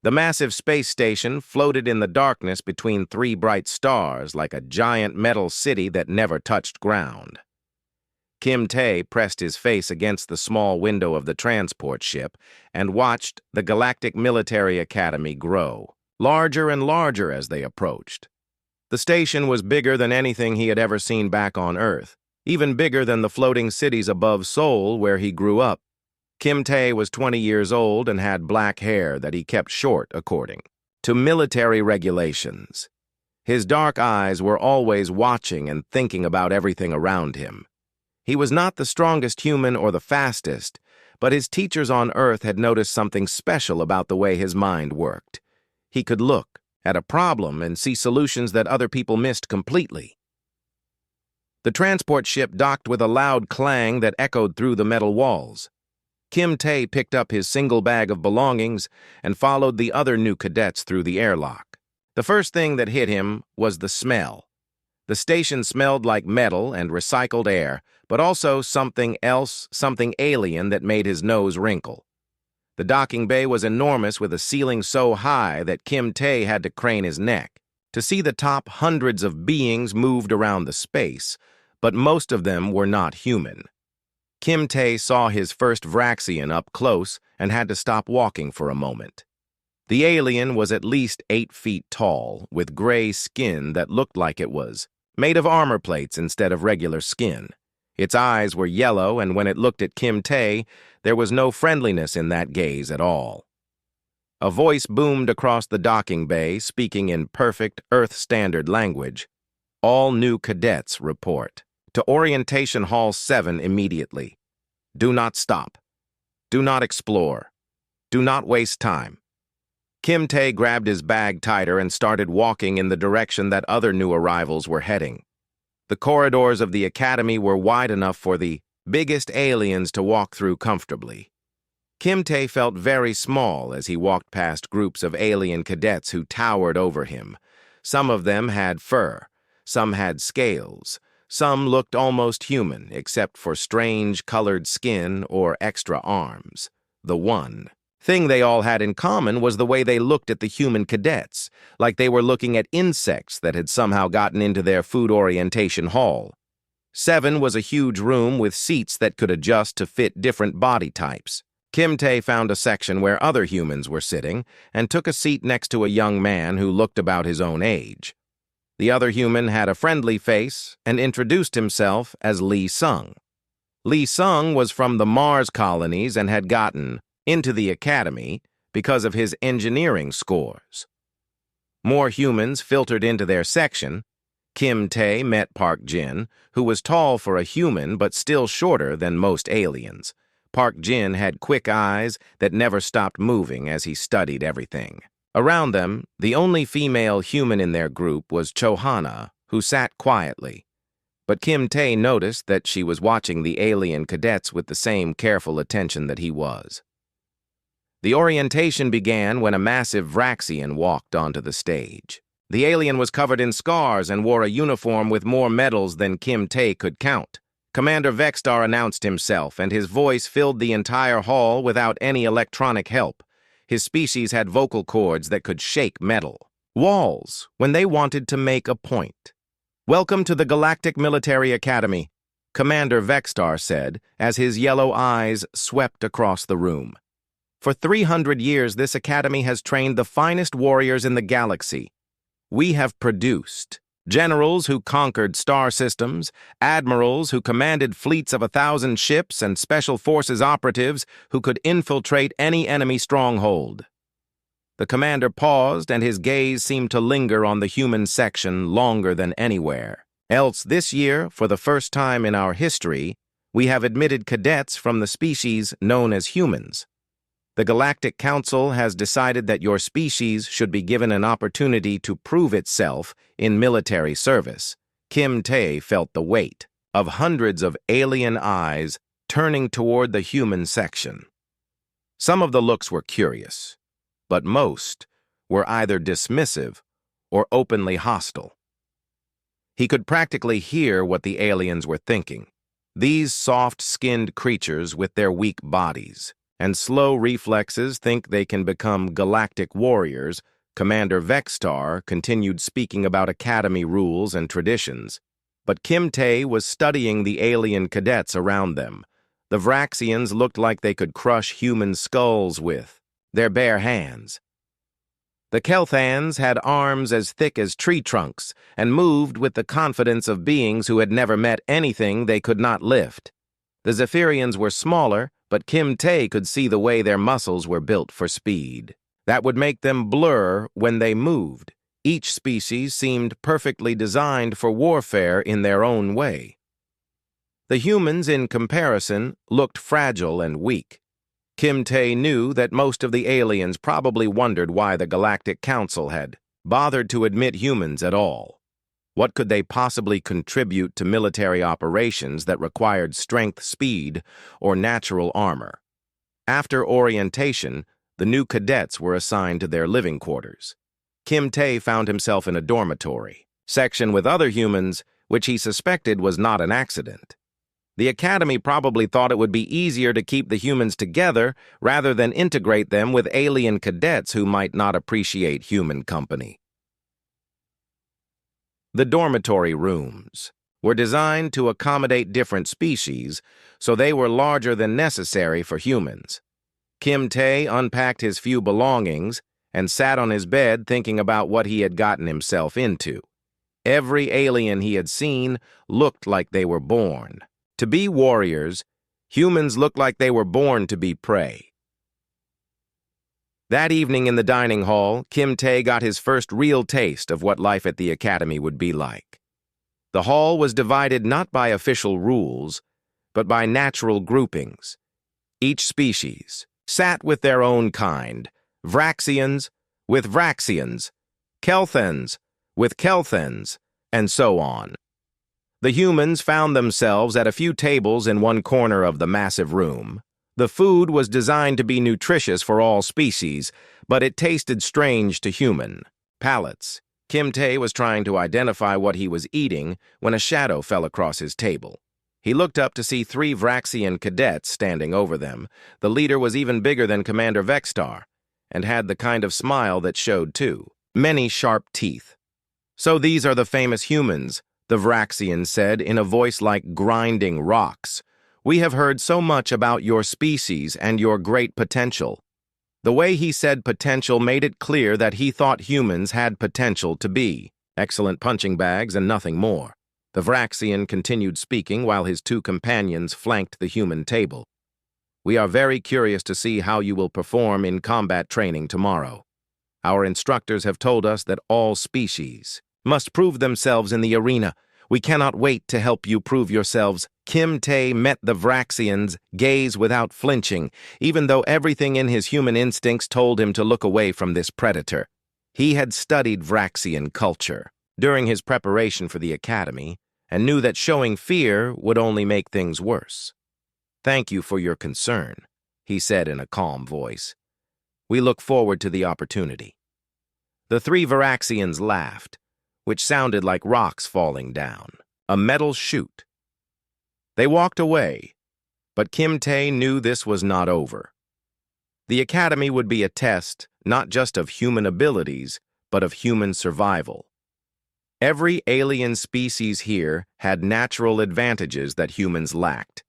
The massive space station floated in the darkness between three bright stars like a giant metal city that never touched ground. Kim Tae pressed his face against the small window of the transport ship and watched the Galactic Military Academy grow, larger and larger as they approached. The station was bigger than anything he had ever seen back on Earth, even bigger than the floating cities above Seoul where he grew up. Kim Tae was 20 years old and had black hair that he kept short according to military regulations. His dark eyes were always watching and thinking about everything around him. He was not the strongest human or the fastest, but his teachers on Earth had noticed something special about the way his mind worked. He could look at a problem and see solutions that other people missed completely. The transport ship docked with a loud clang that echoed through the metal walls. Kim Tae picked up his single bag of belongings and followed the other new cadets through the airlock. The first thing that hit him was the smell. The station smelled like metal and recycled air, but also something else, something alien that made his nose wrinkle. The docking bay was enormous with a ceiling so high that Kim Tae had to crane his neck to see the top hundreds of beings moved around the space, but most of them were not human. Kim Tae saw his first Vraxian up close and had to stop walking for a moment. The alien was at least 8 feet tall, with gray skin that looked like it was made of armor plates instead of regular skin. Its eyes were yellow, and when it looked at Kim Tae, there was no friendliness in that gaze at all. A voice boomed across the docking bay, speaking in perfect Earth-standard language. All new cadets report to Orientation Hall 7 immediately. Do not stop. Do not explore. Do not waste time. Kim Tae grabbed his bag tighter and started walking in the direction that other new arrivals were heading. The corridors of the academy were wide enough for the biggest aliens to walk through comfortably. Kim Tae felt very small as he walked past groups of alien cadets who towered over him. Some of them had fur, some had scales, some looked almost human except for strange colored skin or extra arms. The one thing they all had in common was the way they looked at the human cadets, like they were looking at insects that had somehow gotten into their food orientation hall. 7 was a huge room with seats that could adjust to fit different body types. Kim Tae found a section where other humans were sitting and took a seat next to a young man who looked about his own age. The other human had a friendly face and introduced himself as Lee Sung. Lee Sung was from the Mars colonies and had gotten into the academy because of his engineering scores. More humans filtered into their section. Kim Tae met Park Jin, who was tall for a human but still shorter than most aliens. Park Jin had quick eyes that never stopped moving as he studied everything. Around them, the only female human in their group was Chohana, who sat quietly. But Kim Tae noticed that she was watching the alien cadets with the same careful attention that he was. The orientation began when a massive Vraxian walked onto the stage. The alien was covered in scars and wore a uniform with more medals than Kim Tae could count. Commander Vexstar announced himself, and his voice filled the entire hall without any electronic help. His species had vocal cords that could shake metal walls when they wanted to make a point. "Welcome to the Galactic Military Academy," Commander Vexstar said as his yellow eyes swept across the room. "For 300 years, this academy has trained the finest warriors in the galaxy. We have produced generals who conquered star systems, admirals who commanded fleets of 1,000 ships, and special forces operatives who could infiltrate any enemy stronghold." The commander paused, and his gaze seemed to linger on the human section longer than anywhere else. "This year, for the first time in our history, we have admitted cadets from the species known as humans. The Galactic Council has decided that your species should be given an opportunity to prove itself in military service." Kim Tae felt the weight of hundreds of alien eyes turning toward the human section. Some of the looks were curious, but most were either dismissive or openly hostile. He could practically hear what the aliens were thinking. These soft-skinned creatures with their weak bodies, and slow reflexes think they can become galactic warriors, Commander Vexstar continued speaking about Academy rules and traditions. But Kim Tae was studying the alien cadets around them. The Vraxians looked like they could crush human skulls with their bare hands. The Kelthans had arms as thick as tree trunks and moved with the confidence of beings who had never met anything they could not lift. The Zephyrians were smaller, but Kim Tae could see the way their muscles were built for speed. That would make them blur when they moved. Each species seemed perfectly designed for warfare in their own way. The humans, in comparison, looked fragile and weak. Kim Tae knew that most of the aliens probably wondered why the Galactic Council had bothered to admit humans at all. What could they possibly contribute to military operations that required strength, speed, or natural armor? After orientation, the new cadets were assigned to their living quarters. Kim Tae found himself in a dormitory section with other humans, which he suspected was not an accident. The Academy probably thought it would be easier to keep the humans together rather than integrate them with alien cadets who might not appreciate human company. The dormitory rooms were designed to accommodate different species, so they were larger than necessary for humans. Kim Tae unpacked his few belongings and sat on his bed thinking about what he had gotten himself into. Every alien he had seen looked like they were born to be warriors. Humans looked like they were born to be prey. That evening in the dining hall, Kim Tae got his first real taste of what life at the Academy would be like. The hall was divided not by official rules, but by natural groupings. Each species sat with their own kind, Vraxians with Vraxians, Kelthans with Kelthans, and so on. The humans found themselves at a few tables in one corner of the massive room. The food was designed to be nutritious for all species, but it tasted strange to human palates. Kim Tae was trying to identify what he was eating when a shadow fell across his table. He looked up to see 3 Vraxian cadets standing over them. The leader was even bigger than Commander Vexstar, and had the kind of smile that showed, too, many sharp teeth. "So these are the famous humans," the Vraxian said in a voice like grinding rocks. "We have heard so much about your species and your great potential." The way he said potential made it clear that he thought humans had potential to be excellent punching bags and nothing more. The Vraxian continued speaking while his 2 companions flanked the human table. "We are very curious to see how you will perform in combat training tomorrow. Our instructors have told us that all species must prove themselves in the arena. We cannot wait to help you prove yourselves." Kim Tae met the Vraxian's gaze without flinching, even though everything in his human instincts told him to look away from this predator. He had studied Vraxian culture during his preparation for the Academy and knew that showing fear would only make things worse. "Thank you for your concern," he said in a calm voice. "We look forward to the opportunity." The 3 Vraxians laughed, which sounded like rocks falling down, a metal chute. They walked away, but Kim Tae knew this was not over. The Academy would be a test not just of human abilities, but of human survival. Every alien species here had natural advantages that humans lacked.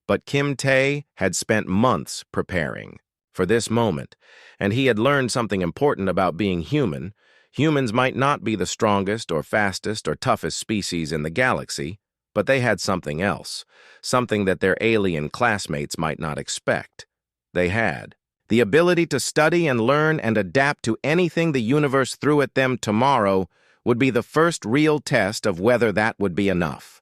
But Kim Tae had spent months preparing for this moment, and he had learned something important about being human. Humans might not be the strongest or fastest or toughest species in the galaxy, but they had something else, something that their alien classmates might not expect. They had the ability to study and learn and adapt to anything the universe threw at them. Tomorrow would be the first real test of whether that would be enough.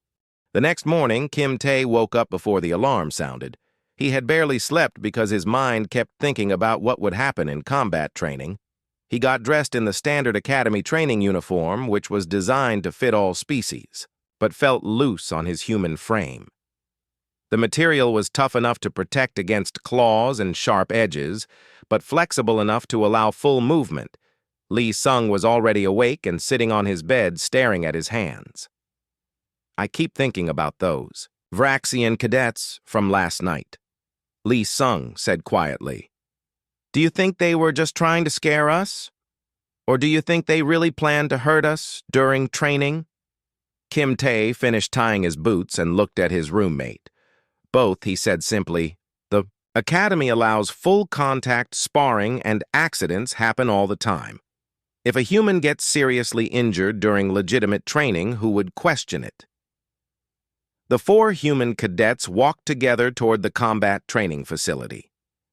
The next morning, Kim Tae woke up before the alarm sounded. He had barely slept because his mind kept thinking about what would happen in combat training. He got dressed in the standard Academy training uniform, which was designed to fit all species, but felt loose on his human frame. The material was tough enough to protect against claws and sharp edges, but flexible enough to allow full movement. Lee Sung was already awake and sitting on his bed staring at his hands. "I keep thinking about those Vraxian cadets from last night. Lee Sung said quietly. Do you think they were just trying to scare us? Or do you think they really planned to hurt us during training? Kim Tae finished tying his boots and looked at his roommate. Both, he said simply, the academy allows full contact sparring and accidents happen all the time. If a human gets seriously injured during legitimate training, who would question it? The 4 human cadets walked together toward the combat training facility.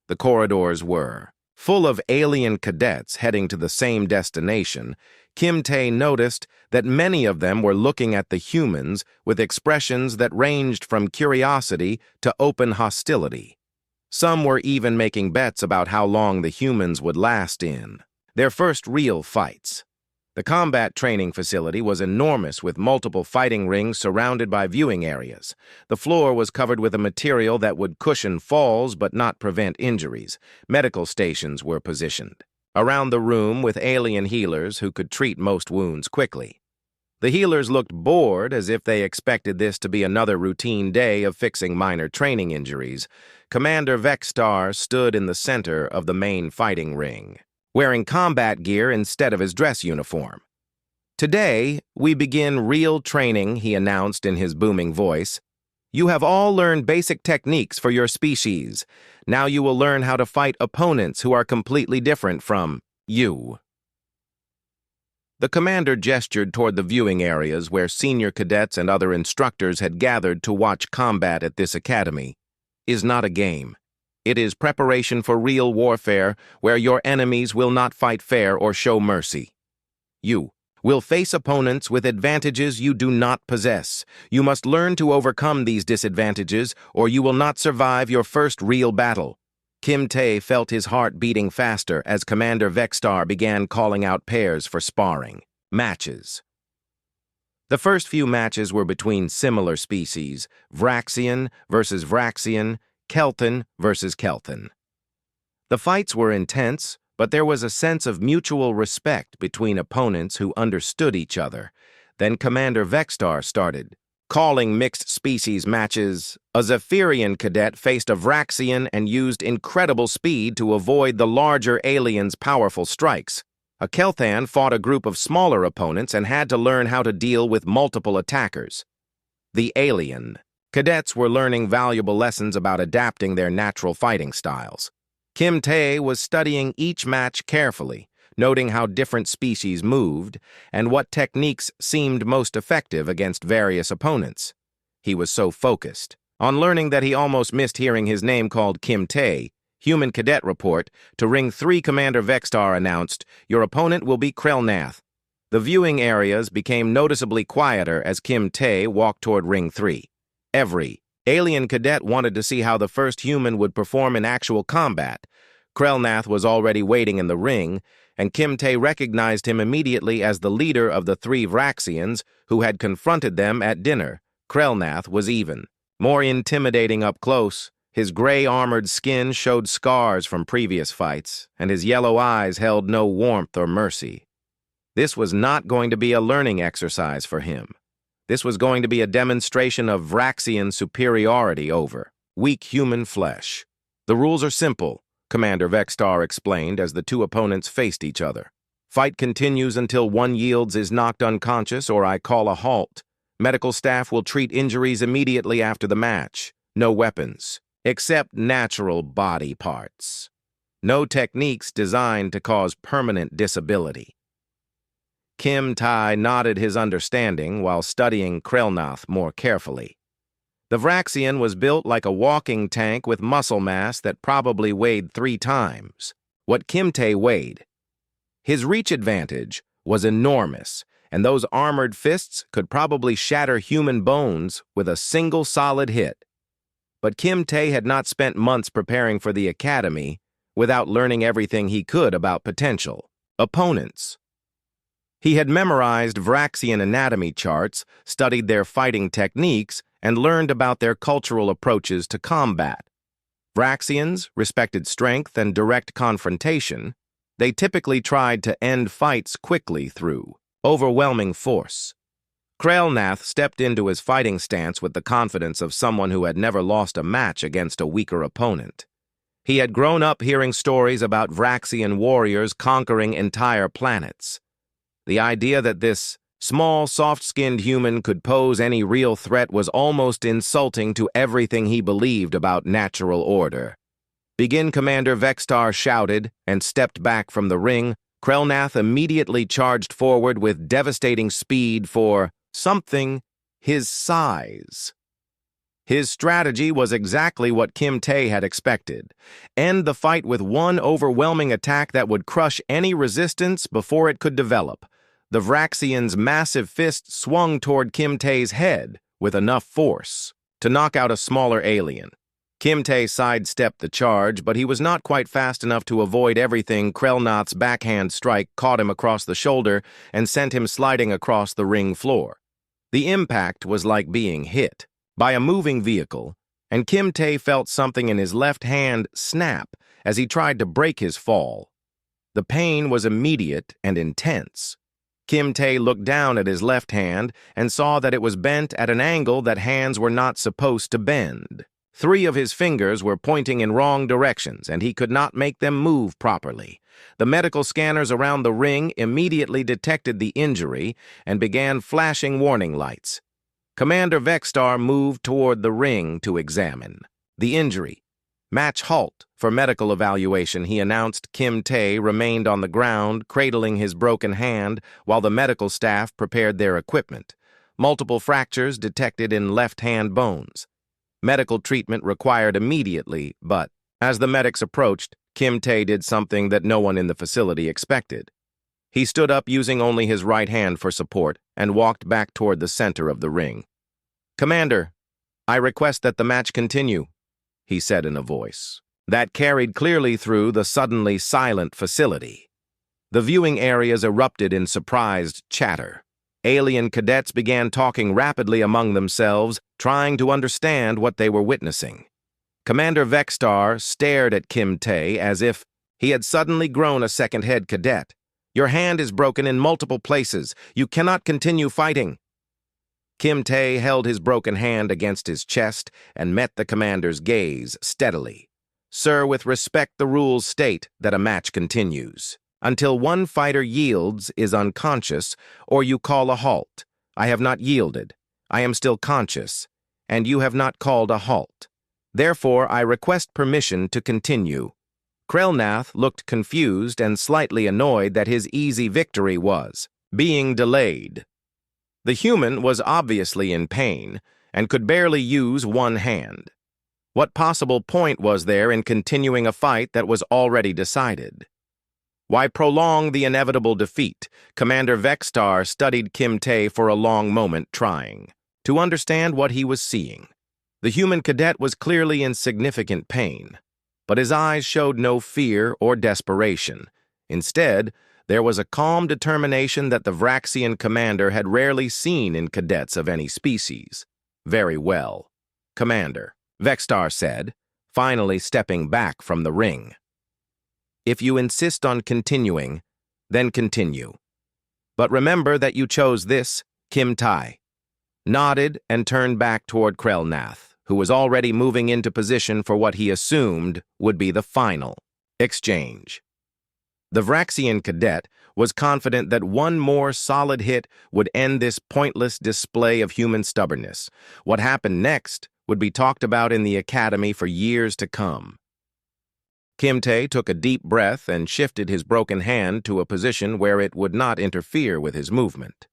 The corridors were full of alien cadets heading to the same destination. Kim Tae noticed that many of them were looking at the humans with expressions that ranged from curiosity to open hostility. Some were even making bets about how long the humans would last in their first real fights. The combat training facility was enormous with multiple fighting rings surrounded by viewing areas. The floor was covered with a material that would cushion falls but not prevent injuries. Medical stations were positioned around the room with alien healers who could treat most wounds quickly. The healers looked bored, as if they expected this to be another routine day of fixing minor training injuries. Commander Vexstar stood in the center of the main fighting ring, wearing combat gear instead of his dress uniform. Today, we begin real training, he announced in his booming voice. You have all learned basic techniques for your species. Now you will learn how to fight opponents who are completely different from you. The commander gestured toward the viewing areas where senior cadets and other instructors had gathered to watch combat at this academy. Is not a game. It is preparation for real warfare where your enemies will not fight fair or show mercy. You will face opponents with advantages you do not possess. You must learn to overcome these disadvantages or you will not survive your first real battle. Kim Tae felt his heart beating faster as Commander Vexstar began calling out pairs for sparring matches. The first few matches were between similar species, Vraxian versus Vraxian, Kelton versus Kelton. The fights were intense, but there was a sense of mutual respect between opponents who understood each other. Then Commander Vexstar started calling mixed species matches. A Zephyrian cadet faced a Vraxian and used incredible speed to avoid the larger alien's powerful strikes. A Kelthan fought a group of smaller opponents and had to learn how to deal with multiple attackers. The alien cadets were learning valuable lessons about adapting their natural fighting styles. Kim Tae was studying each match carefully, noting how different species moved and what techniques seemed most effective against various opponents. He was so focused on learning that he almost missed hearing his name called Kim Tae. Human Cadet Report. To Ring 3, Commander Vexstar announced, your opponent will be Krelnath. The viewing areas became noticeably quieter as Kim Tae walked toward Ring 3. Every alien cadet wanted to see how the first human would perform in actual combat. Krelnath was already waiting in the ring, and Kim Tae recognized him immediately as the leader of the 3 Vraxians who had confronted them at dinner. Krelnath was even more intimidating up close. His gray-armored skin showed scars from previous fights, and his yellow eyes held no warmth or mercy. This was not going to be a learning exercise for him. This was going to be a demonstration of Vraxian superiority over weak human flesh. The rules are simple, Commander Vexstar explained as the 2 opponents faced each other. Fight continues until one yields is knocked unconscious or I call a halt. Medical staff will treat injuries immediately after the match. No weapons, except natural body parts. No techniques designed to cause permanent disability. Kim Tae nodded his understanding while studying Krelnath more carefully. The Vraxian was built like a walking tank with muscle mass that probably weighed 3 times what Kim Tae weighed. His reach advantage was enormous, and those armored fists could probably shatter human bones with a single solid hit. But Kim Tae had not spent months preparing for the academy without learning everything he could about potential opponents. He had memorized Vraxian anatomy charts, studied their fighting techniques, and learned about their cultural approaches to combat. Vraxians respected strength and direct confrontation. They typically tried to end fights quickly through overwhelming force. Krelnath stepped into his fighting stance with the confidence of someone who had never lost a match against a weaker opponent. He had grown up hearing stories about Vraxian warriors conquering entire planets. The idea that this small, soft-skinned human could pose any real threat was almost insulting to everything he believed about natural order. "Begin," Commander Vextar shouted, and stepped back from the ring. Krelnath immediately charged forward with devastating speed for something his size. His strategy was exactly what Kim Tae had expected. End the fight with one overwhelming attack that would crush any resistance before it could develop. The Vraxian's massive fist swung toward Kim Tae's head with enough force to knock out a smaller alien. Kim Tae sidestepped the charge, but he was not quite fast enough to avoid everything. Krelnath's backhand strike caught him across the shoulder and sent him sliding across the ring floor. The impact was like being hit by a moving vehicle, and Kim Tae felt something in his left hand snap as he tried to break his fall. The pain was immediate and intense. Kim Tae looked down at his left hand and saw that it was bent at an angle that hands were not supposed to bend. 3 of his fingers were pointing in wrong directions, and he could not make them move properly. The medical scanners around the ring immediately detected the injury and began flashing warning lights. Commander Vextar moved toward the ring to examine the injury. "Match halt for medical evaluation," he announced. Kim Tae remained on the ground, cradling his broken hand, while the medical staff prepared their equipment. Multiple fractures detected in left-hand bones. Medical treatment required immediately, but as the medics approached, Kim Tae did something that no one in the facility expected. He stood up using only his right hand for support and walked back toward the center of the ring. "Commander, I request that the match continue," he said in a voice that carried clearly through the suddenly silent facility. The viewing areas erupted in surprised chatter. Alien cadets began talking rapidly among themselves, trying to understand what they were witnessing. Commander Vextar stared at Kim Tae as if he had suddenly grown a second head cadet. "Your hand is broken in multiple places. You cannot continue fighting." Kim Tae held his broken hand against his chest and met the commander's gaze steadily. "Sir, with respect, the rules state that a match continues until one fighter yields, is unconscious, or you call a halt. I have not yielded. I am still conscious, and you have not called a halt. Therefore, I request permission to continue." Krelnath looked confused and slightly annoyed that his easy victory was being delayed. The human was obviously in pain and could barely use one hand. What possible point was there in continuing a fight that was already decided? Why prolong the inevitable defeat? Commander Vextar studied Kim Tae for a long moment, trying to understand what he was seeing. The human cadet was clearly in significant pain, but his eyes showed no fear or desperation. Instead, there was a calm determination that the Vraxian commander had rarely seen in cadets of any species. "Very well, Commander," Vextar said, finally stepping back from the ring. "If you insist on continuing, then continue. But remember that you chose this." Kim Tae nodded and turned back toward Krelnath, who was already moving into position for what he assumed would be the final exchange. The Vraxian cadet was confident that one more solid hit would end this pointless display of human stubbornness. What happened next would be talked about in the academy for years to come. Kim Tae took a deep breath and shifted his broken hand to a position where it would not interfere with his movement.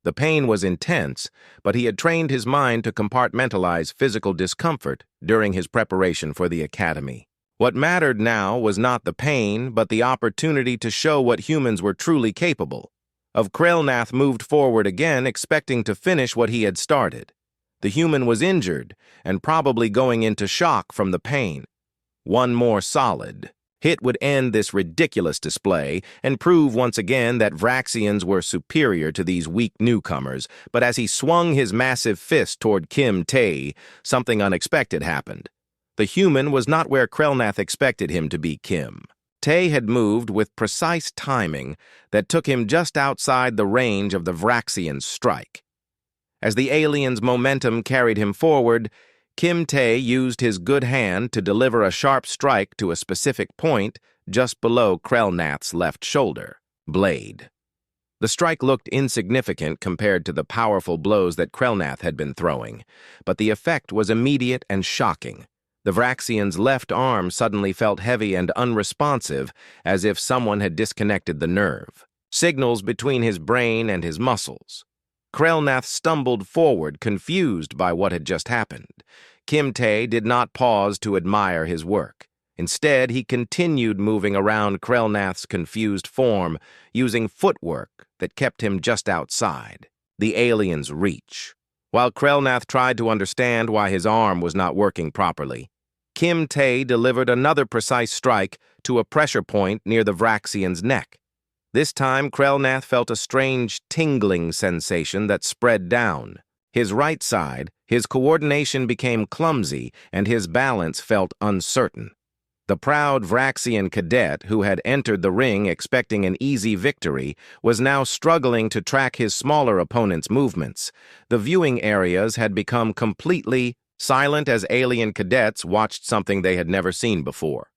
The pain was intense, but he had trained his mind to compartmentalize physical discomfort during his preparation for the academy. What mattered now was not the pain, but the opportunity to show what humans were truly capable of. Krelnath moved forward again, expecting to finish what he had started. The human was injured and probably going into shock from the pain. One more solid hit would end this ridiculous display and prove once again that Vraxians were superior to these weak newcomers. But as he swung his massive fist toward Kim Tae, something unexpected happened. The human was not where Krelnath expected him to be. Kim Tae had moved with precise timing that took him just outside the range of the Vraxian's strike. As the alien's momentum carried him forward, Kim Tae used his good hand to deliver a sharp strike to a specific point just below Krelnath's left shoulder, blade. The strike looked insignificant compared to the powerful blows that Krelnath had been throwing, but the effect was immediate and shocking. The Vraxian's left arm suddenly felt heavy and unresponsive, as if someone had disconnected the nerve. Signals between his brain and his muscles. Krelnath stumbled forward, confused by what had just happened. Kim Tae did not pause to admire his work. Instead, he continued moving around Krelnath's confused form, using footwork that kept him just outside the alien's reach. While Krelnath tried to understand why his arm was not working properly, Kim Tae delivered another precise strike to a pressure point near the Vraxian's neck. This time, Krelnath felt a strange tingling sensation that spread down. His right side, his coordination became clumsy, and his balance felt uncertain. The proud Vraxian cadet, who had entered the ring expecting an easy victory, was now struggling to track his smaller opponent's movements. The viewing areas had become completely silent as alien cadets watched something they had never seen before.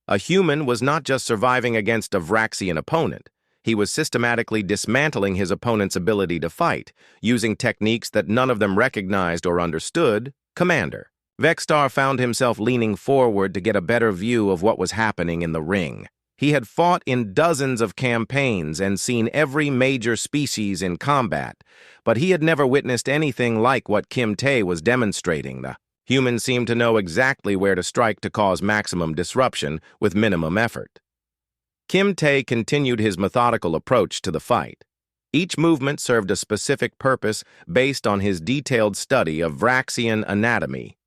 A human was not just surviving against a Vraxian opponent. He was systematically dismantling his opponent's ability to fight, using techniques that none of them recognized or understood. Commander. Vexstar found himself leaning forward to get a better view of what was happening in the ring. He had fought in dozens of campaigns and seen every major species in combat, but he had never witnessed anything like what Kim Tae was demonstrating. The human seemed to know exactly where to strike to cause maximum disruption with minimum effort. Kim Tae continued his methodical approach to the fight. Each movement served a specific purpose based on his detailed study of Vraxian anatomy.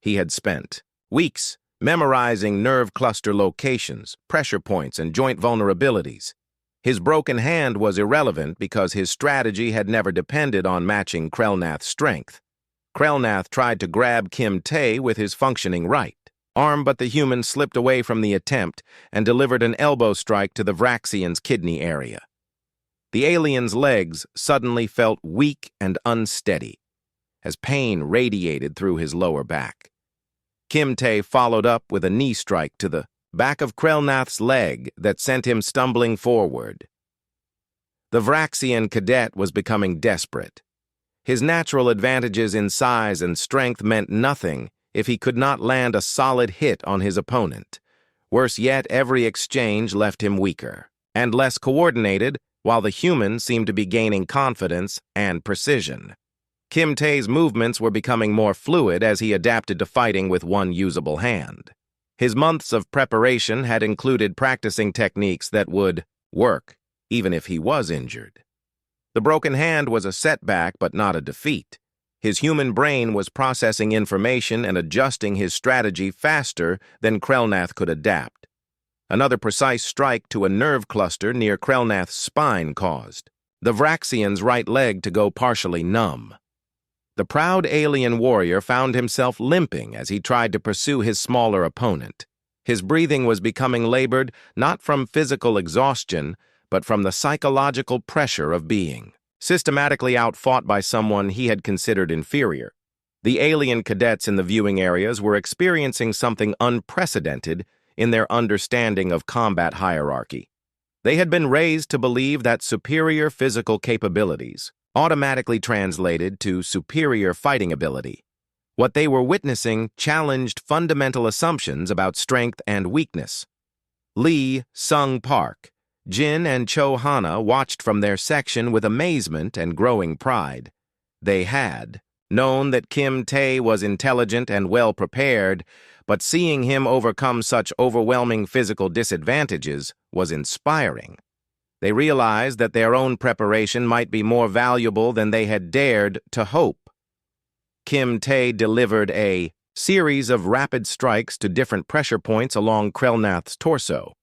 He had spent weeks memorizing nerve cluster locations, pressure points, and joint vulnerabilities. His broken hand was irrelevant because his strategy had never depended on matching Krelnath's strength. Krelnath tried to grab Kim Tae with his functioning right arm, but the human slipped away from the attempt and delivered an elbow strike to the Vraxian's kidney area. The alien's legs suddenly felt weak and unsteady, as pain radiated through his lower back. Kim Tae followed up with a knee strike to the back of Krelnath's leg that sent him stumbling forward. The Vraxian cadet was becoming desperate. His natural advantages in size and strength meant nothing if he could not land a solid hit on his opponent. Worse yet, every exchange left him weaker and less coordinated, while the human seemed to be gaining confidence and precision. Kim Tae's movements were becoming more fluid as he adapted to fighting with one usable hand. His months of preparation had included practicing techniques that would work, even if he was injured. The broken hand was a setback, but not a defeat. His human brain was processing information and adjusting his strategy faster than Krelnath could adapt. Another precise strike to a nerve cluster near Krelnath's spine caused the Vraxian's right leg to go partially numb. The proud alien warrior found himself limping as he tried to pursue his smaller opponent. His breathing was becoming labored not from physical exhaustion, but from the psychological pressure of being systematically outfought by someone he had considered inferior. The alien cadets in the viewing areas were experiencing something unprecedented in their understanding of combat hierarchy. They had been raised to believe that superior physical capabilities automatically translated to superior fighting ability. What they were witnessing challenged fundamental assumptions about strength and weakness. Lee Sung Park, Jin and Cho Hana watched from their section with amazement and growing pride. They had known that Kim Tae was intelligent and well-prepared, but seeing him overcome such overwhelming physical disadvantages was inspiring. They realized that their own preparation might be more valuable than they had dared to hope. Kim Tae delivered a series of rapid strikes to different pressure points along Krelnath's torso.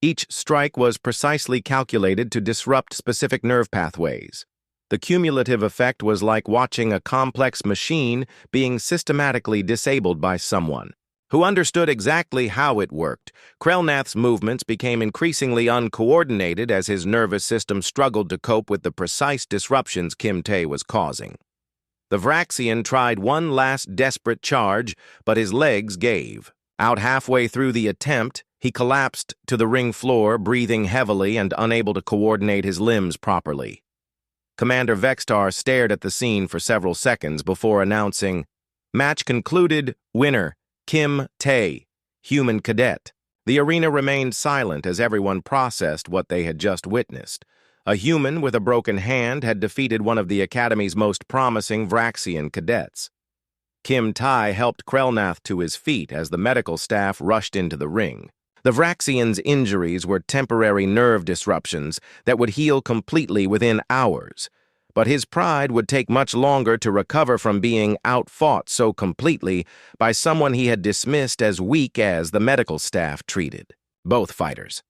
Each strike was precisely calculated to disrupt specific nerve pathways. The cumulative effect was like watching a complex machine being systematically disabled by someone who understood exactly how it worked. Krelnath's movements became increasingly uncoordinated as his nervous system struggled to cope with the precise disruptions Kim Tae was causing. The Vraxian tried one last desperate charge, but his legs gave. Out halfway through the attempt, he collapsed to the ring floor, breathing heavily and unable to coordinate his limbs properly. Commander Vextar stared at the scene for several seconds before announcing, "Match concluded, winner, Kim Tae, human cadet." The arena remained silent as everyone processed what they had just witnessed. A human with a broken hand had defeated one of the Academy's most promising Vraxian cadets. Kim Tae helped Krelnath to his feet as the medical staff rushed into the ring. The Vraxian's injuries were temporary nerve disruptions that would heal completely within hours, but his pride would take much longer to recover from being outfought so completely by someone he had dismissed as weak as the medical staff treated both fighters.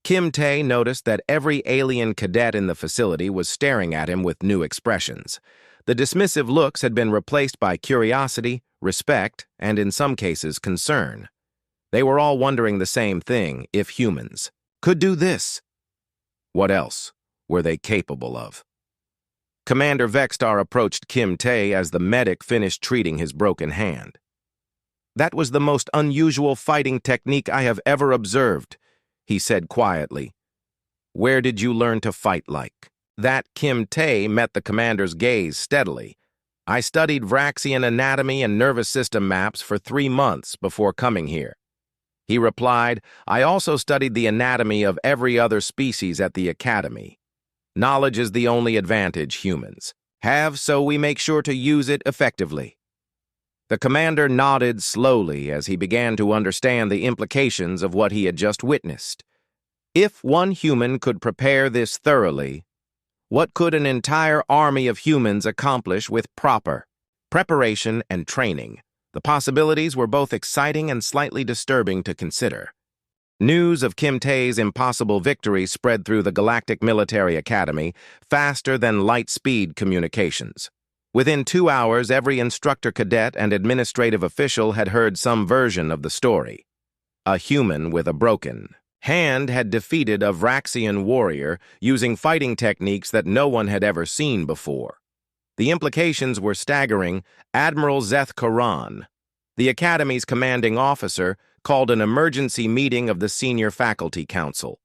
Kim Tae noticed that every alien cadet in the facility was staring at him with new expressions. The dismissive looks had been replaced by curiosity, respect, and in some cases, concern. They were all wondering the same thing: if humans could do this, what else were they capable of? Commander Vextar approached Kim Tae as the medic finished treating his broken hand. "That was the most unusual fighting technique I have ever observed," he said quietly. "Where did you learn to fight like that?" Kim Tae met the commander's gaze steadily. "I studied Vraxian anatomy and nervous system maps for 3 months before coming here." He replied, "I also studied the anatomy of every other species at the Academy. Knowledge is the only advantage humans have, so we make sure to use it effectively." The commander nodded slowly as he began to understand the implications of what he had just witnessed. If one human could prepare this thoroughly, what could an entire army of humans accomplish with proper preparation and training? The possibilities were both exciting and slightly disturbing to consider. News of Kim Tae's impossible victory spread through the Galactic Military Academy faster than light-speed communications. Within 2 hours, every instructor cadet and administrative official had heard some version of the story. A human with a broken hand had defeated a Vraxian warrior using fighting techniques that no one had ever seen before. The implications were staggering. Admiral Zeth Karan, the Academy's commanding officer, called an emergency meeting of the Senior Faculty Council.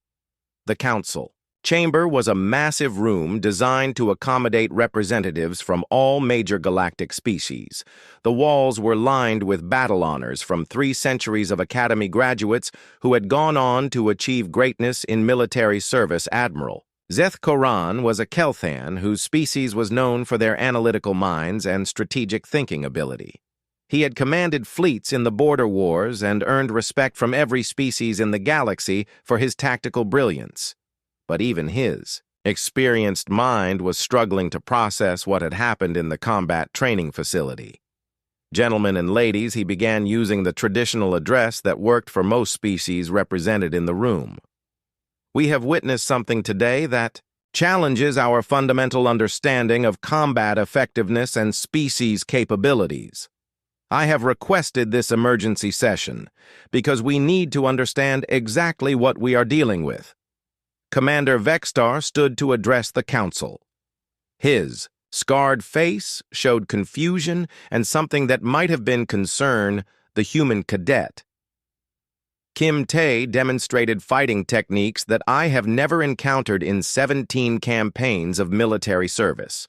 The council chamber was a massive room designed to accommodate representatives from all major galactic species. The walls were lined with battle honors from 3 centuries of Academy graduates who had gone on to achieve greatness in military service. Admiral Zeth Koran was a Kelthan whose species was known for their analytical minds and strategic thinking ability. He had commanded fleets in the border wars and earned respect from every species in the galaxy for his tactical brilliance. But even his experienced mind was struggling to process what had happened in the combat training facility. "Gentlemen and ladies," he began using the traditional address that worked for most species represented in the room. "We have witnessed something today that challenges our fundamental understanding of combat effectiveness and species capabilities. I have requested this emergency session because we need to understand exactly what we are dealing with." Commander Vextar stood to address the council. His scarred face showed confusion and something that might have been concern: the human cadet. "Kim Tae demonstrated fighting techniques that I have never encountered in 17 campaigns of military service.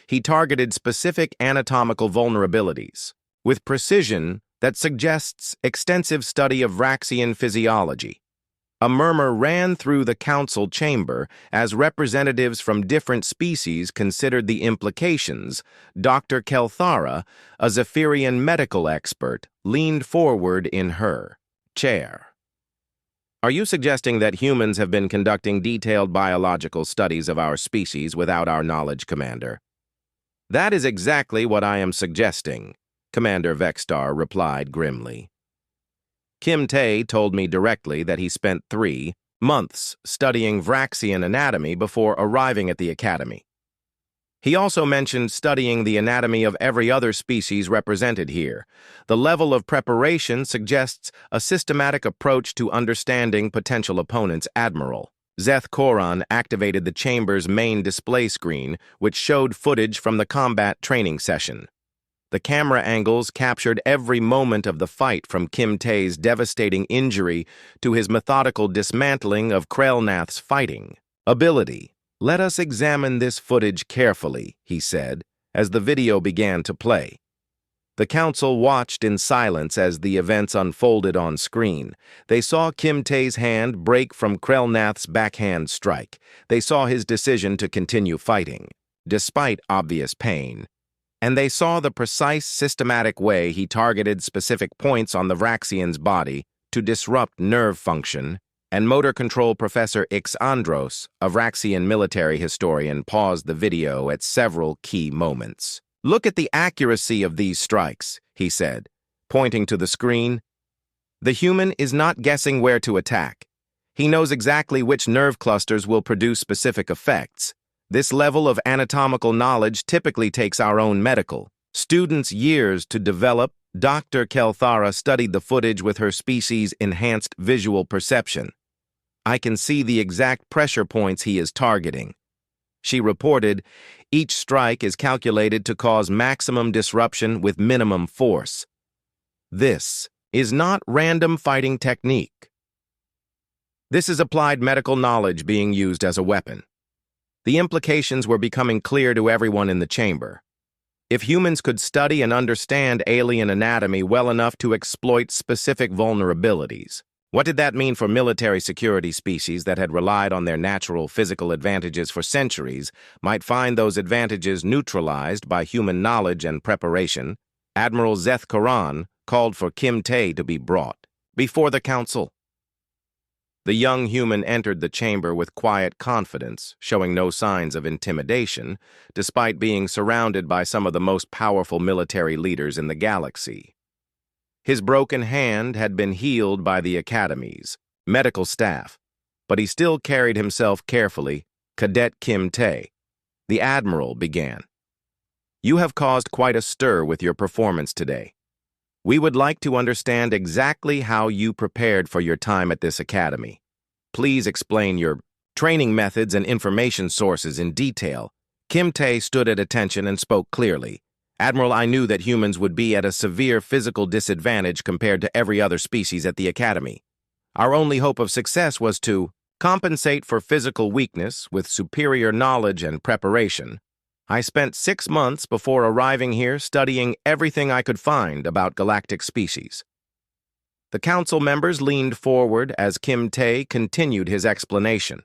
He targeted specific anatomical vulnerabilities with precision that suggests extensive study of Vraxian physiology." A murmur ran through the council chamber as representatives from different species considered the implications. Dr. Kelthara, a Zephyrian medical expert, leaned forward in her chair. "Are you suggesting that humans have been conducting detailed biological studies of our species without our knowledge, Commander?" "That is exactly what I am suggesting," Commander Vextar replied grimly. "Kim Tae told me directly that he spent 3 months studying Vraxian anatomy before arriving at the Academy. He also mentioned studying the anatomy of every other species represented here. The level of preparation suggests a systematic approach to understanding potential opponents, Admiral." Zeth Koran activated the chamber's main display screen, which showed footage from the combat training session. The camera angles captured every moment of the fight, from Kim Tae's devastating injury to his methodical dismantling of Krelnath's fighting ability. "Let us examine this footage carefully," he said, as the video began to play. The council watched in silence as the events unfolded on screen. They saw Kim Tae's hand break from Krelnath's backhand strike. They saw his decision to continue fighting, despite obvious pain. And they saw the precise, systematic way he targeted specific points on the Vraxian's body to disrupt nerve function. And motor control professor Ix Andros, a Vraxian military historian, paused the video at several key moments. "Look at the accuracy of these strikes," he said, pointing to the screen. "The human is not guessing where to attack. He knows exactly which nerve clusters will produce specific effects. This level of anatomical knowledge typically takes our own medical students years to develop." Dr. Kelthara studied the footage with her species' enhanced visual perception. "I can see the exact pressure points he is targeting," she reported. "Each strike is calculated to cause maximum disruption with minimum force. This is not random fighting technique. This is applied medical knowledge being used as a weapon." The implications were becoming clear to everyone in the chamber. If humans could study and understand alien anatomy well enough to exploit specific vulnerabilities, what did that mean for military security species that had relied on their natural physical advantages for centuries might find those advantages neutralized by human knowledge and preparation? Admiral Zeth Koran called for Kim Tae to be brought before the council. The young human entered the chamber with quiet confidence, showing no signs of intimidation, despite being surrounded by some of the most powerful military leaders in the galaxy. His broken hand had been healed by the Academy's medical staff, but he still carried himself carefully. "Cadet Kim Tae," the Admiral began, "you have caused quite a stir with your performance today. We would like to understand exactly how you prepared for your time at this academy. Please explain your training methods and information sources in detail." Kim Tae stood at attention and spoke clearly. "Admiral, I knew that humans would be at a severe physical disadvantage compared to every other species at the Academy. Our only hope of success was to compensate for physical weakness with superior knowledge and preparation. I spent 6 months before arriving here studying everything I could find about galactic species." The council members leaned forward as Kim Tae continued his explanation.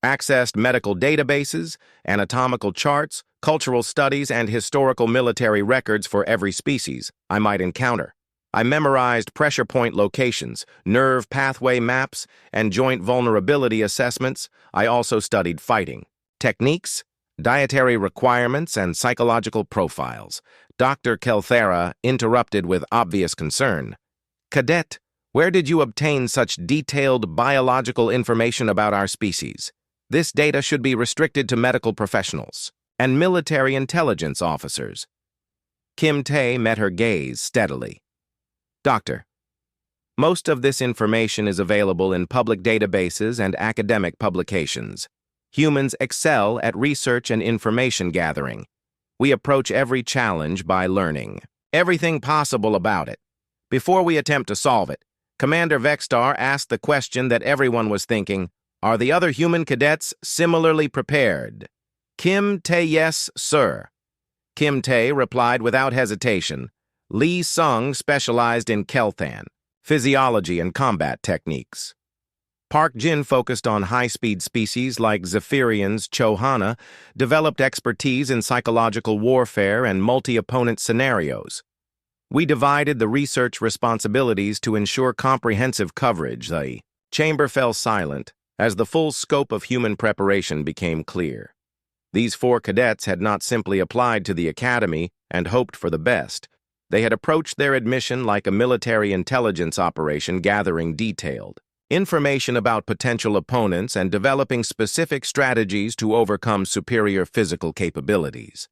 "Accessed medical databases, anatomical charts, cultural studies, and historical military records for every species I might encounter. I memorized pressure point locations, nerve pathway maps, and joint vulnerability assessments. I also studied fighting techniques, dietary requirements, and psychological profiles." Dr. Kelthara interrupted with obvious concern. "Cadet, where did you obtain such detailed biological information about our species? This data should be restricted to medical professionals and military intelligence officers." Kim Tae met her gaze steadily. "Doctor, most of this information is available in public databases and academic publications. Humans excel at research and information gathering. We approach every challenge by learning everything possible about it. Before we attempt to solve it, Commander Vexstar asked the question that everyone was thinking: are the other human cadets similarly prepared?" Kim Tae, "Yes, sir." Kim Tae replied without hesitation. Lee Sung specialized in Kelthan, physiology, and combat techniques. Park Jin focused on high-speed species like Zephyrians. Chohana developed expertise in psychological warfare and multi-opponent scenarios. We divided the research responsibilities to ensure comprehensive coverage. The chamber fell silent as the full scope of human preparation became clear. These 4 cadets had not simply applied to the academy and hoped for the best. They had approached their admission like a military intelligence operation, gathering detailed information about potential opponents and developing specific strategies to overcome superior physical capabilities.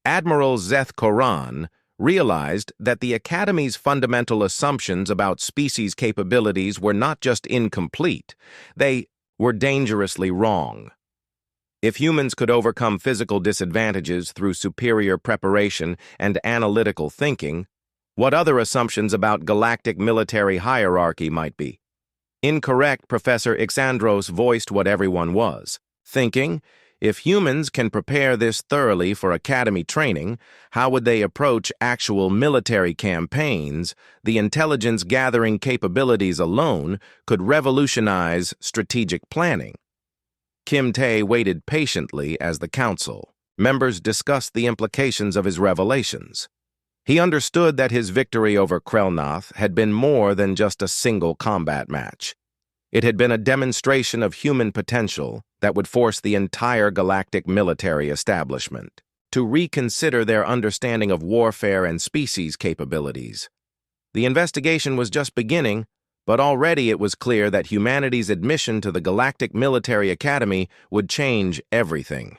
Admiral Zeth Koran realized that the Academy's fundamental assumptions about species capabilities were not just incomplete, they were dangerously wrong. If humans could overcome physical disadvantages through superior preparation and analytical thinking, what other assumptions about galactic military hierarchy might be? Incorrect, Professor Ixandros voiced what everyone was thinking. If humans can prepare this thoroughly for academy training, how would they approach actual military campaigns? The intelligence-gathering capabilities alone could revolutionize strategic planning. Kim Tae waited patiently as the council members discussed the implications of his revelations. He understood that his victory over Krelnoth had been more than just a single combat match. It had been a demonstration of human potential that would force the entire galactic military establishment to reconsider their understanding of warfare and species capabilities. The investigation was just beginning, but already it was clear that humanity's admission to the Galactic Military Academy would change everything.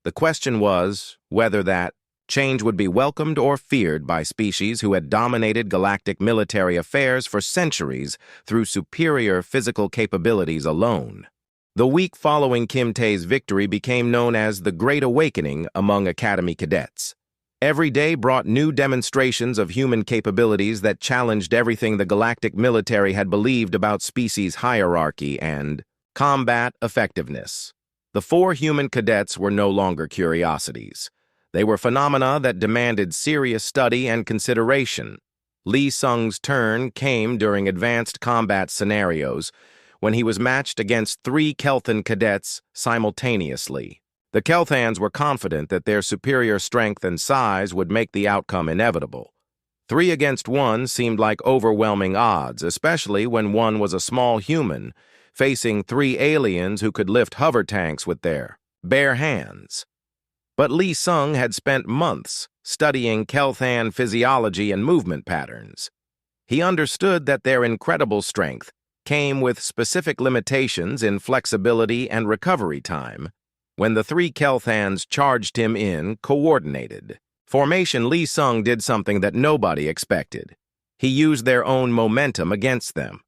The question was whether that change would be welcomed or feared by species who had dominated galactic military affairs for centuries through superior physical capabilities alone. The week following Kim Tae's victory became known as the Great Awakening among Academy cadets. Every day brought new demonstrations of human capabilities that challenged everything the galactic military had believed about species hierarchy and combat effectiveness. The 4 human cadets were no longer curiosities. They were phenomena that demanded serious study and consideration. Lee Sung's turn came during advanced combat scenarios when he was matched against 3 Kelthan cadets simultaneously. The Kelthans were confident that their superior strength and size would make the outcome inevitable. 3 against 1 seemed like overwhelming odds, especially when one was a small human, facing 3 aliens who could lift hover tanks with their bare hands. But Lee Sung had spent months studying Kelthan physiology and movement patterns. He understood that their incredible strength came with specific limitations in flexibility and recovery time. When the 3 Kelthans charged him in coordinated formation, Lee Sung did something that nobody expected. He used their own momentum against them.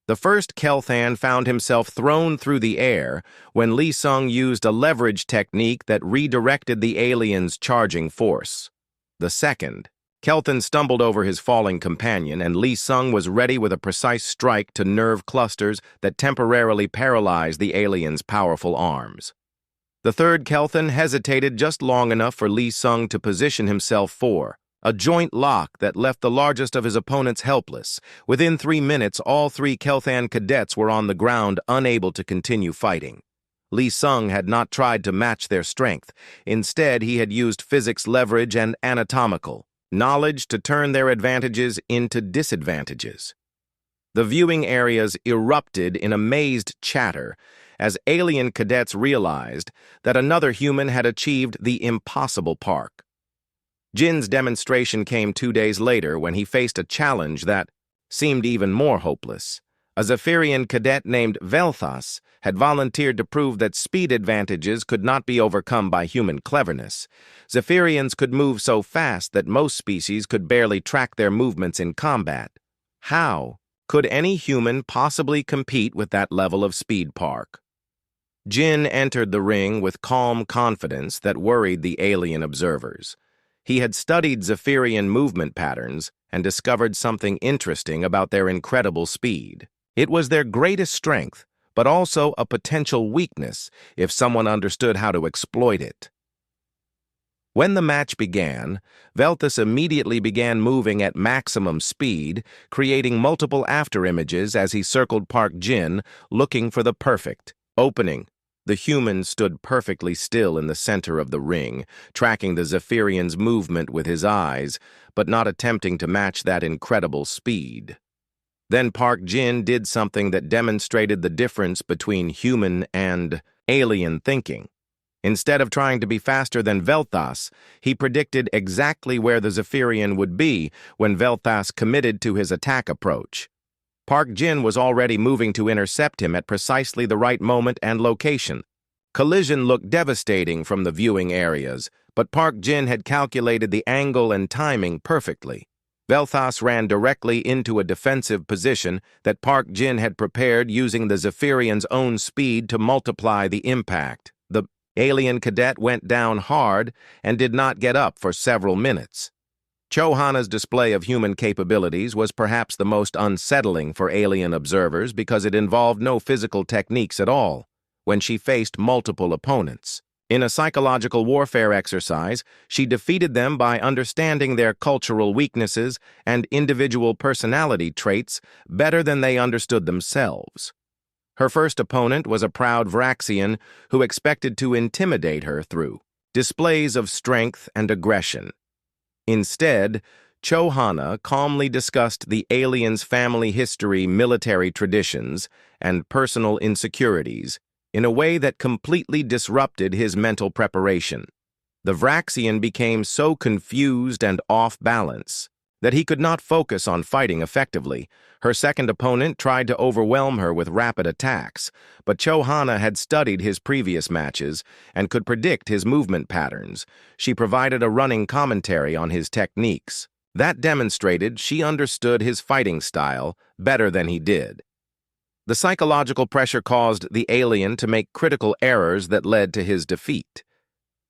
The first Kelthan found himself thrown through the air when Lee Sung used a leverage technique that redirected the alien's charging force. The second, Kelthan stumbled over his falling companion, and Lee Sung was ready with a precise strike to nerve clusters that temporarily paralyzed the alien's powerful arms. The third Kelthan hesitated just long enough for Lee Sung to position himself for a joint lock that left the largest of his opponents helpless. Within 3 minutes, all 3 Kelthan cadets were on the ground, unable to continue fighting. Lee Sung had not tried to match their strength. Instead, he had used physics leverage and anatomical knowledge to turn their advantages into disadvantages. The viewing areas erupted in amazed chatter as alien cadets realized that another human had achieved the impossible park. Jin's demonstration came 2 days later when he faced a challenge that seemed even more hopeless. A Zephyrian cadet named Velthas had volunteered to prove that speed advantages could not be overcome by human cleverness. Zephyrians could move so fast that most species could barely track their movements in combat. How could any human possibly compete with that level of speed park? Jin entered the ring with calm confidence that worried the alien observers. He had studied Zephyrian movement patterns and discovered something interesting about their incredible speed. It was their greatest strength, but also a potential weakness if someone understood how to exploit it. When the match began, Velthas immediately began moving at maximum speed, creating multiple afterimages as he circled Park Jin, looking for the perfect opening. The human stood perfectly still in the center of the ring, tracking the Zephyrian's movement with his eyes, but not attempting to match that incredible speed. Then Park Jin did something that demonstrated the difference between human and alien thinking. Instead of trying to be faster than Velthas, he predicted exactly where the Zephyrian would be when Velthas committed to his attack approach. Park Jin was already moving to intercept him at precisely the right moment and location. Collision looked devastating from the viewing areas, but Park Jin had calculated the angle and timing perfectly. Vel'Thas ran directly into a defensive position that Park Jin had prepared using the Zephyrian's own speed to multiply the impact. The alien cadet went down hard and did not get up for several minutes. Cho-Hana's display of human capabilities was perhaps the most unsettling for alien observers because it involved no physical techniques at all when she faced multiple opponents. In a psychological warfare exercise, she defeated them by understanding their cultural weaknesses and individual personality traits better than they understood themselves. Her first opponent was a proud Vraxian who expected to intimidate her through displays of strength and aggression. Instead, Cho-Hana calmly discussed the alien's family history, military traditions, and personal insecurities in a way that completely disrupted his mental preparation. The Vraxian became so confused and off balance that he could not focus on fighting effectively. Her second opponent tried to overwhelm her with rapid attacks, but Cho-Hana had studied his previous matches and could predict his movement patterns. She provided a running commentary on his techniques. That demonstrated she understood his fighting style better than he did. The psychological pressure caused the alien to make critical errors that led to his defeat.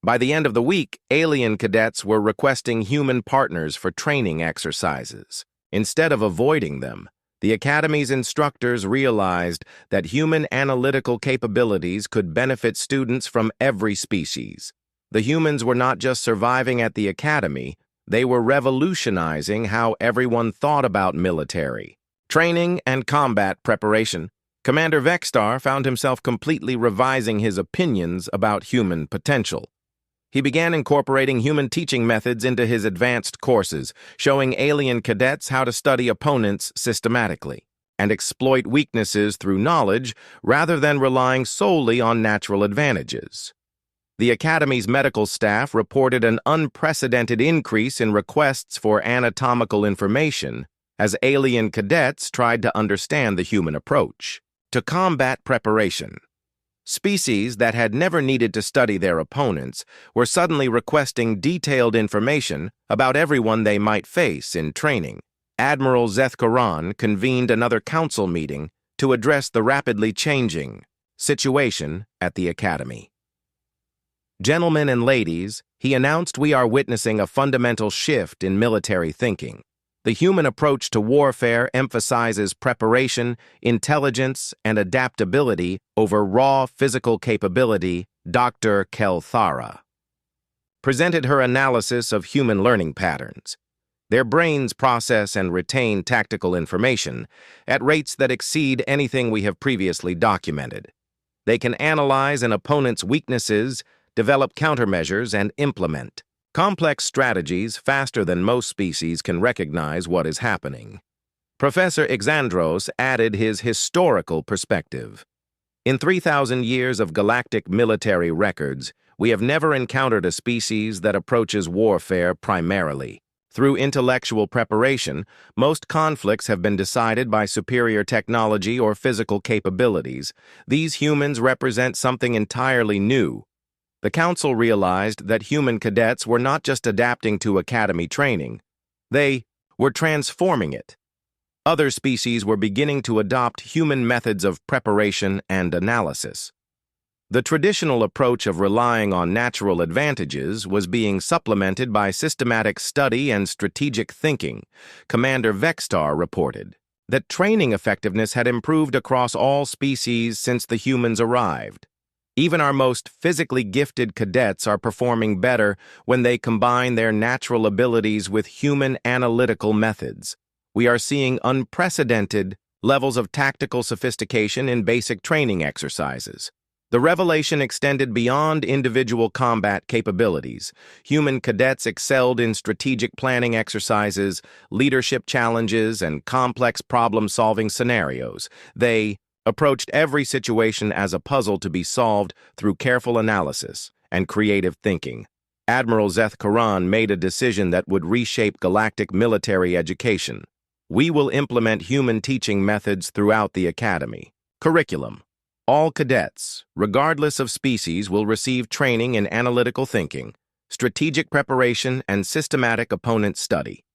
By the end of the week, alien cadets were requesting human partners for training exercises. Instead of avoiding them, the Academy's instructors realized that human analytical capabilities could benefit students from every species. The humans were not just surviving at the Academy, they were revolutionizing how everyone thought about military training and combat preparation. Commander Vexstar found himself completely revising his opinions about human potential. He began incorporating human teaching methods into his advanced courses, showing alien cadets how to study opponents systematically and exploit weaknesses through knowledge rather than relying solely on natural advantages. The Academy's medical staff reported an unprecedented increase in requests for anatomical information as alien cadets tried to understand the human approach to combat preparation. Species that had never needed to study their opponents were suddenly requesting detailed information about everyone they might face in training. Admiral Zeth-Karan convened another council meeting to address the rapidly changing situation at the Academy. Gentlemen and ladies, he announced, we are witnessing a fundamental shift in military thinking. The human approach to warfare emphasizes preparation, intelligence, and adaptability over raw physical capability. Dr. Kelthara presented her analysis of human learning patterns. Their brains process and retain tactical information at rates that exceed anything we have previously documented. They can analyze an opponent's weaknesses, develop countermeasures, and implement complex strategies faster than most species can recognize what is happening. Professor Exandros added his historical perspective. In 3,000 years of galactic military records, we have never encountered a species that approaches warfare primarily through intellectual preparation. Most conflicts have been decided by superior technology or physical capabilities. These humans represent something entirely new. The Council realized that human cadets were not just adapting to Academy training, they were transforming it. Other species were beginning to adopt human methods of preparation and analysis. The traditional approach of relying on natural advantages was being supplemented by systematic study and strategic thinking. Commander Vexstar reported that training effectiveness had improved across all species since the humans arrived. Even our most physically gifted cadets are performing better when they combine their natural abilities with human analytical methods. We are seeing unprecedented levels of tactical sophistication in basic training exercises. The revelation extended beyond individual combat capabilities. Human cadets excelled in strategic planning exercises, leadership challenges, and complex problem-solving scenarios. They approached every situation as a puzzle to be solved through careful analysis and creative thinking. Admiral Zeth-Karan made a decision that would reshape galactic military education. We will implement human teaching methods throughout the Academy. Curriculum. All cadets, regardless of species, will receive training in analytical thinking, strategic preparation, and systematic opponent study.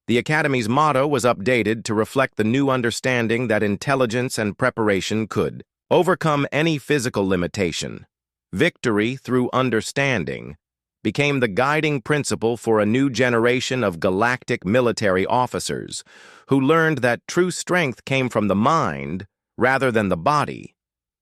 The Academy's motto was updated to reflect the new understanding that intelligence and preparation could overcome any physical limitation. Victory through understanding became the guiding principle for a new generation of galactic military officers who learned that true strength came from the mind rather than the body.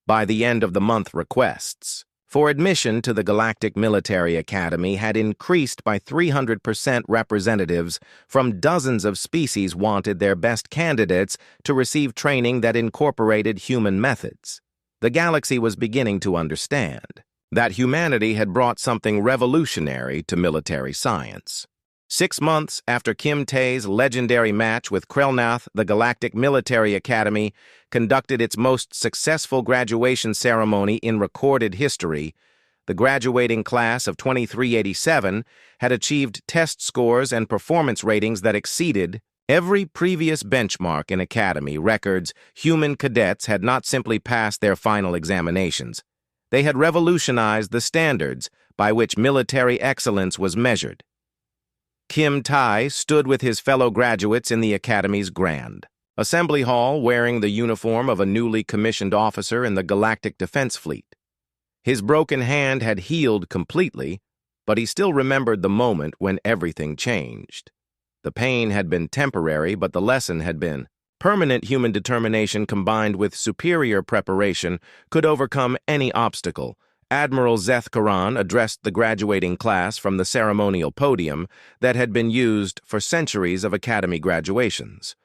By the end of the month, requests for admission to the Galactic Military Academy had increased by 300%. Representatives from dozens of species wanted their best candidates to receive training that incorporated human methods. The galaxy was beginning to understand that humanity had brought something revolutionary to military science. 6 months after Kim Tae's legendary match with Krelnath, the Galactic Military Academy conducted its most successful graduation ceremony in recorded history. The graduating class of 2387 had achieved test scores and performance ratings that exceeded every previous benchmark in Academy records. Human cadets had not simply passed their final examinations. They had revolutionized the standards by which military excellence was measured. Kim Tae stood with his fellow graduates in the Academy's Grand Assembly Hall wearing the uniform of a newly commissioned officer in the Galactic Defense Fleet. His broken hand had healed completely, but he still remembered the moment when everything changed. The pain had been temporary, but the lesson had been permanent. Human determination combined with superior preparation could overcome any obstacle. Admiral Zeth Karan addressed the graduating class from the ceremonial podium that had been used for centuries of Academy graduations.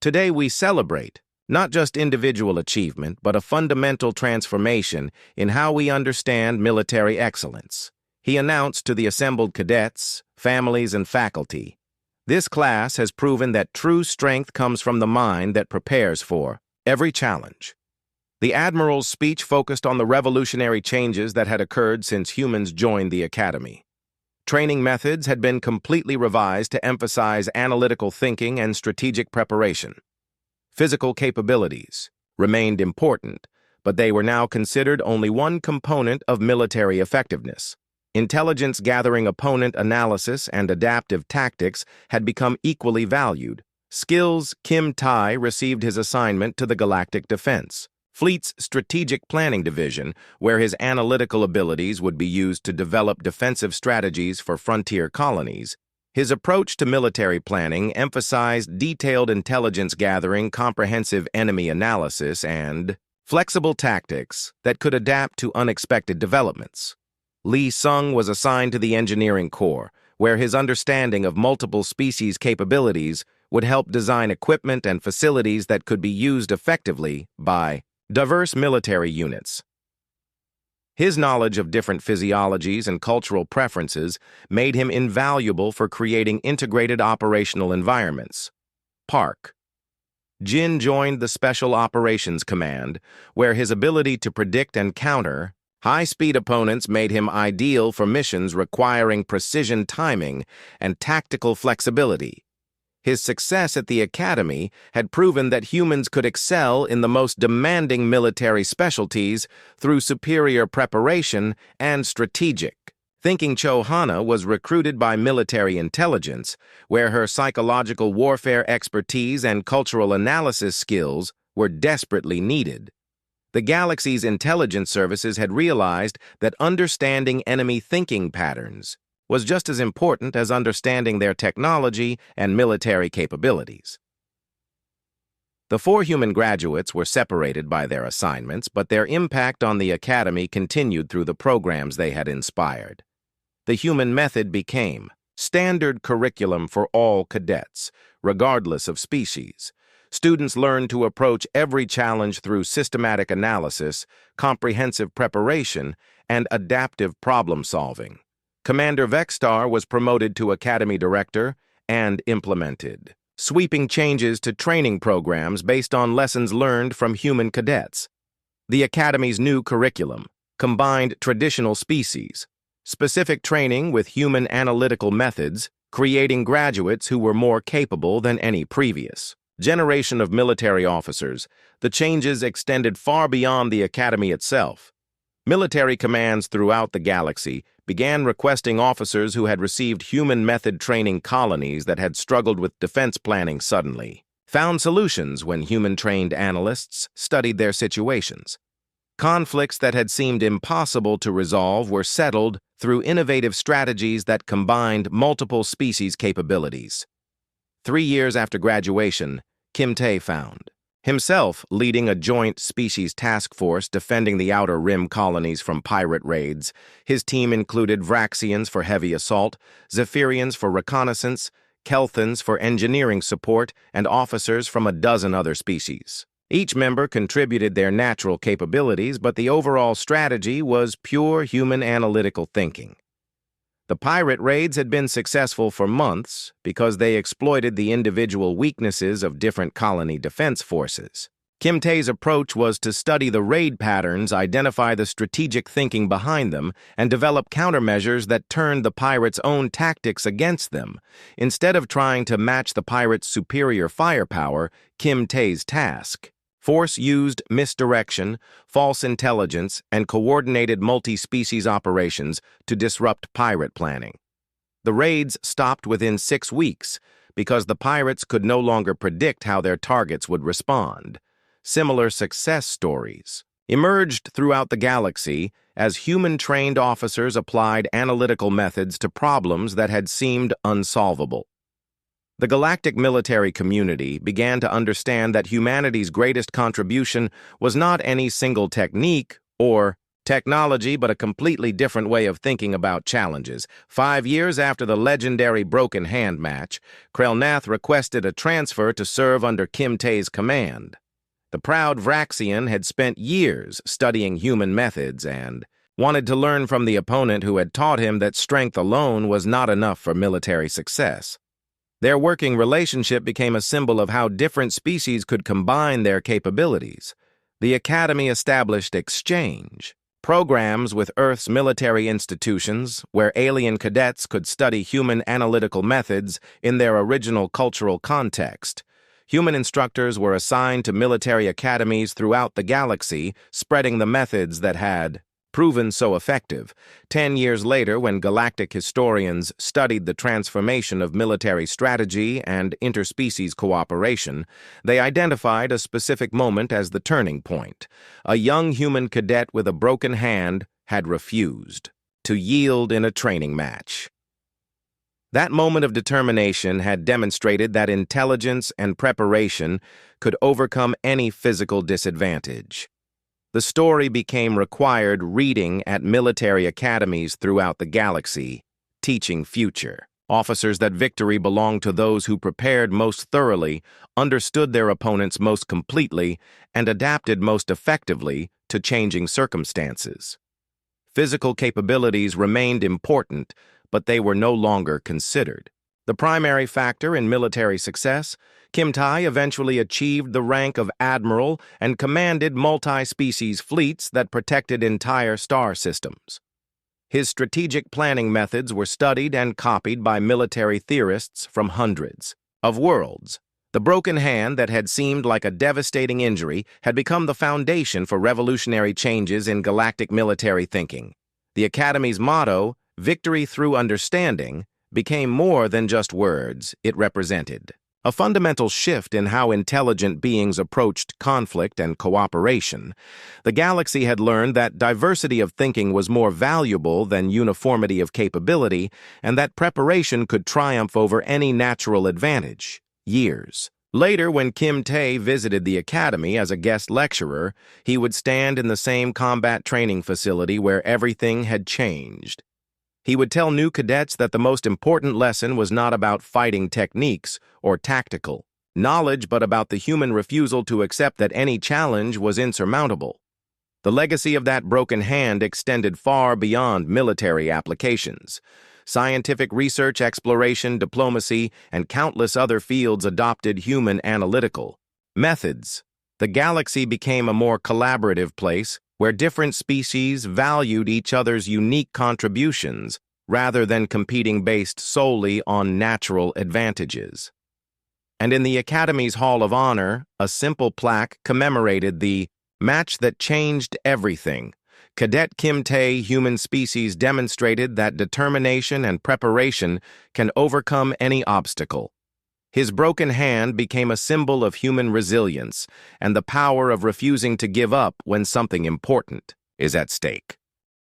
Today we celebrate not just individual achievement, but a fundamental transformation in how we understand military excellence. He announced to the assembled cadets, families, and faculty, "This class has proven that true strength comes from the mind that prepares for every challenge." The Admiral's speech focused on the revolutionary changes that had occurred since humans joined the Academy. Training methods had been completely revised to emphasize analytical thinking and strategic preparation. Physical capabilities remained important, but they were now considered only one component of military effectiveness. Intelligence gathering, opponent analysis, and adaptive tactics had become equally valued. Skills. Kim Tae received his assignment to the Galactic Defense Fleet's Strategic Planning Division, where his analytical abilities would be used to develop defensive strategies for frontier colonies. His approach to military planning emphasized detailed intelligence gathering, comprehensive enemy analysis, and flexible tactics that could adapt to unexpected developments. Lee Sung was assigned to the Engineering Corps, where his understanding of multiple species capabilities would help design equipment and facilities that could be used effectively by diverse military units. His knowledge of different physiologies and cultural preferences made him invaluable for creating integrated operational environments. Park Jin joined the Special Operations Command, where his ability to predict and counter high-speed opponents made him ideal for missions requiring precision timing and tactical flexibility. His success at the Academy had proven that humans could excel in the most demanding military specialties through superior preparation and strategic thinking. Cho Hana was recruited by military intelligence, where her psychological warfare expertise and cultural analysis skills were desperately needed. The galaxy's intelligence services had realized that understanding enemy thinking patterns was just as important as understanding their technology and military capabilities. The 4 human graduates were separated by their assignments, but their impact on the Academy continued through the programs they had inspired. The human method became standard curriculum for all cadets, regardless of species. Students learned to approach every challenge through systematic analysis, comprehensive preparation, and adaptive problem-solving. Commander Vexstar was promoted to Academy Director and implemented sweeping changes to training programs based on lessons learned from human cadets. The Academy's new curriculum combined traditional species-specific training with human analytical methods, creating graduates who were more capable than any previous generation of military officers. The changes extended far beyond the Academy itself. Military commands throughout the galaxy began requesting officers who had received human method training colonies that had struggled with defense planning suddenly, found solutions when human-trained analysts studied their situations. Conflicts that had seemed impossible to resolve were settled through innovative strategies that combined multiple species capabilities. 3 years after graduation, Kim Tae found himself leading a joint species task force defending the Outer Rim colonies from pirate raids. His team included Vraxians for heavy assault, Zephyrians for reconnaissance, Kelthans for engineering support, and officers from a dozen other species. Each member contributed their natural capabilities, but the overall strategy was pure human analytical thinking. The pirate raids had been successful for months because they exploited the individual weaknesses of different colony defense forces. Kim Tae's approach was to study the raid patterns, identify the strategic thinking behind them, and develop countermeasures that turned the pirates' own tactics against them. Instead of trying to match the pirates' superior firepower, Kim Tae's task force used misdirection, false intelligence, and coordinated multi-species operations to disrupt pirate planning. The raids stopped within 6 weeks because the pirates could no longer predict how their targets would respond. Similar success stories emerged throughout the galaxy as human-trained officers applied analytical methods to problems that had seemed unsolvable. The galactic military community began to understand that humanity's greatest contribution was not any single technique or technology, but a completely different way of thinking about challenges. 5 years after the legendary Broken Hand match, Krelnath requested a transfer to serve under Kim Tae's command. The proud Vraxian had spent years studying human methods and wanted to learn from the opponent who had taught him that strength alone was not enough for military success. Their working relationship became a symbol of how different species could combine their capabilities. The Academy established exchange programs with Earth's military institutions where alien cadets could study human analytical methods in their original cultural context. Human instructors were assigned to military academies throughout the galaxy, spreading the methods that had proven so effective. 10 years later, when galactic historians studied the transformation of military strategy and interspecies cooperation, they identified a specific moment as the turning point. A young human cadet with a broken hand had refused to yield in a training match. That moment of determination had demonstrated that intelligence and preparation could overcome any physical disadvantage. The story became required reading at military academies throughout the galaxy, teaching future officers that victory belonged to those who prepared most thoroughly, understood their opponents most completely, and adapted most effectively to changing circumstances. Physical capabilities remained important, but they were no longer considered. The primary factor in military success, Kim Tae eventually achieved the rank of admiral and commanded multi-species fleets that protected entire star systems. His strategic planning methods were studied and copied by military theorists from hundreds of worlds. The broken hand that had seemed like a devastating injury had become the foundation for revolutionary changes in galactic military thinking. The Academy's motto, "Victory through understanding," became more than just words. It represented a fundamental shift in how intelligent beings approached conflict and cooperation. The galaxy had learned that diversity of thinking was more valuable than uniformity of capability, and that preparation could triumph over any natural advantage. Years later, when Kim Tae visited the Academy as a guest lecturer, he would stand in the same combat training facility where everything had changed. He would tell new cadets that the most important lesson was not about fighting techniques or tactical knowledge, but about the human refusal to accept that any challenge was insurmountable. The legacy of that broken hand extended far beyond military applications. Scientific research, exploration, diplomacy, and countless other fields adopted human analytical methods. The galaxy became a more collaborative place, where different species valued each other's unique contributions rather than competing based solely on natural advantages. And in the Academy's Hall of Honor, a simple plaque commemorated the match that changed everything, Cadet Kim Tae human species demonstrated that determination and preparation can overcome any obstacle. His broken hand became a symbol of human resilience and the power of refusing to give up when something important is at stake.